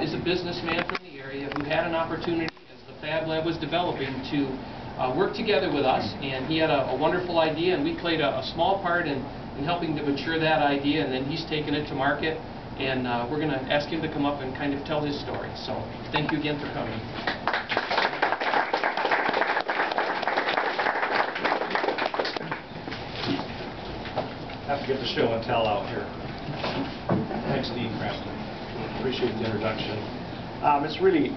is a businessman from the area who had an opportunity as the FABLAB was developing to work together with us, and he had a wonderful idea, and we played a small part in helping to mature that idea, and then he's taken it to market, and we're going to ask him to come up and kind of tell his story. So thank you again for coming. I have to get the show and tell out here. Thanks, Dean Crampton. Appreciate the introduction.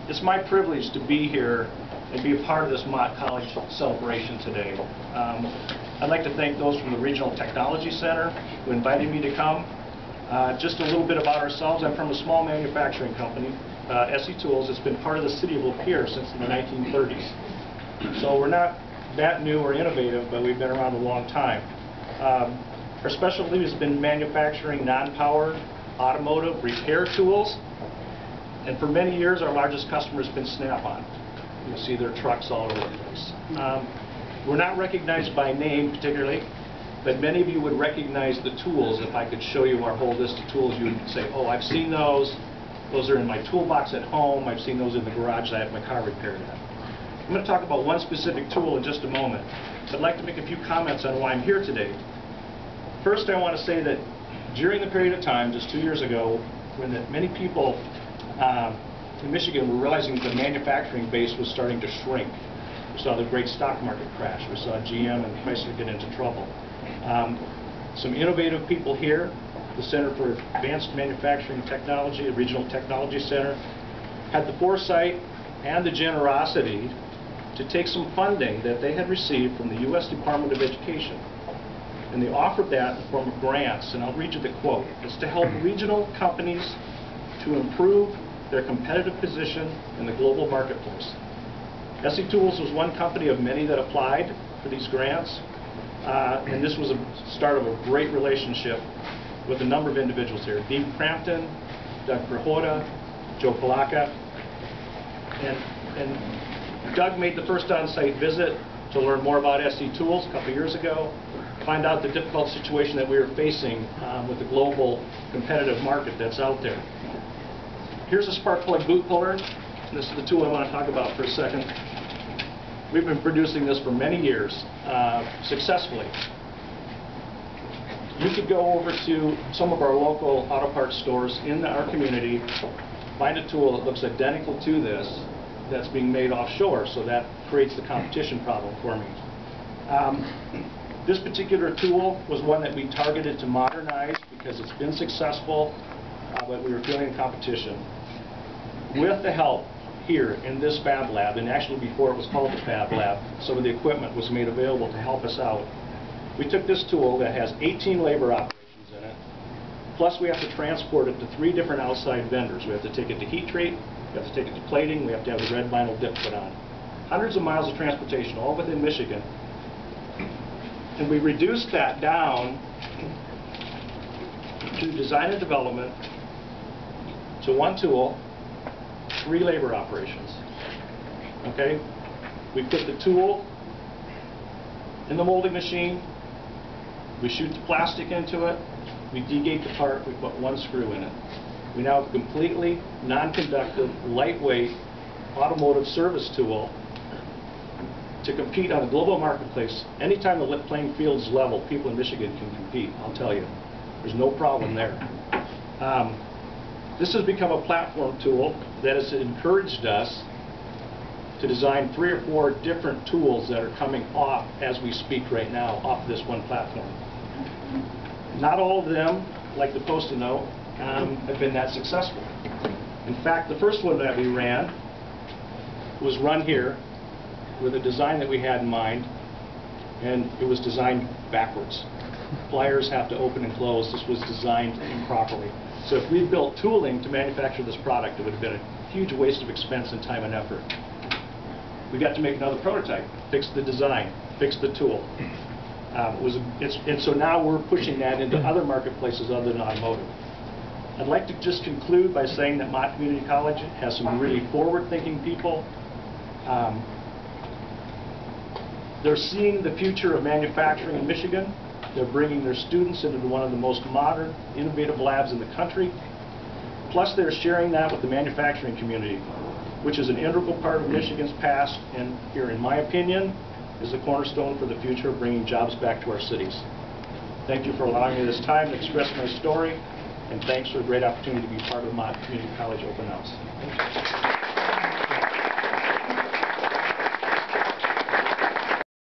It's my privilege to be here and be a part of this Mott College celebration today. I'd like to thank those from the Regional Technology Center who invited me to come. Just a little bit about ourselves. I'm from a small manufacturing company, SE Tools. It's been part of the city of Lapeer since the 1930s. So we're not that new or innovative, but we've been around a long time. Our specialty has been manufacturing non-powered automotive repair tools, and for many years our largest customer has been Snap-on. You'll see their trucks all over the place. We're not recognized by name particularly, but many of you would recognize the tools. If I could show you our whole list of tools, you would say, oh, I've seen those. Those are in my toolbox at home. I've seen those in the garage that I have my car repaired at. I'm going to talk about one specific tool in just a moment. I'd like to make a few comments on why I'm here today. First, I want to say that during the period of time, just 2 years ago, when many people in Michigan were realizing that the manufacturing base was starting to shrink. We saw the great stock market crash. We saw GM and Chrysler get into trouble. Some innovative people here, the Center for Advanced Manufacturing Technology, the Regional Technology Center, had the foresight and the generosity to take some funding that they had received from the U.S. Department of Education. And they offered that in the form of grants, and I'll read you the quote. It's to help regional companies to improve their competitive position in the global marketplace. SE Tools was one company of many that applied for these grants, and this was a start of a great relationship with a number of individuals here. Dean Crampton, Doug Prahota, Joe Palaka, and Doug made the first on-site visit to learn more about SE Tools a couple years ago, find out the difficult situation that we were facing with the global competitive market that's out there. Here's a spark plug boot puller. This is the tool I want to talk about for a second. We've been producing this for many years successfully. You could go over to some of our local auto parts stores in our community, find a tool that looks identical to this that's being made offshore, so that creates the competition problem for me. This particular tool was one that we targeted to modernize because it's been successful, but we were feeling competition. With the help here in this FABLAB, and actually before it was called the FABLAB, some of the equipment was made available to help us out. We took this tool that has 18 labor operations in it, plus we have to transport it to 3 different outside vendors. We have to take it to heat treat, we have to take it to plating, we have to have the red vinyl dip put on. Hundreds of miles of transportation, all within Michigan. And we reduced that down to design and development to one tool, 3 labor operations. Okay? We put the tool in the molding machine, we shoot the plastic into it, we degate the part, we put 1 screw in it. We now have a completely non-conductive, lightweight automotive service tool to compete on a global marketplace. Anytime the playing field is level, people in Michigan can compete, I'll tell you. There's no problem there. This has become a platform tool that has encouraged us to design 3 or 4 different tools that are coming off as we speak right now, off this one platform. Not all of them, like the Post-it note, have been that successful. In fact, the first one that we ran was run here with a design that we had in mind, and it was designed backwards. Pliers have to open and close. This was designed improperly. So if we'd built tooling to manufacture this product, it would have been a huge waste of expense and time and effort. We got to make another prototype, fix the design, fix the tool. And so now we're pushing that into other marketplaces other than automotive. I'd like to just conclude by saying that Mott Community College has some really forward-thinking people. They're seeing the future of manufacturing in Michigan. They're bringing their students into one of the most modern, innovative labs in the country. Plus, they're sharing that with the manufacturing community, which is an integral part of Michigan's past, and here, in my opinion, is the cornerstone for the future of bringing jobs back to our cities. Thank you for allowing me this time to express my story, and thanks for a great opportunity to be part of Mott Community College Open House.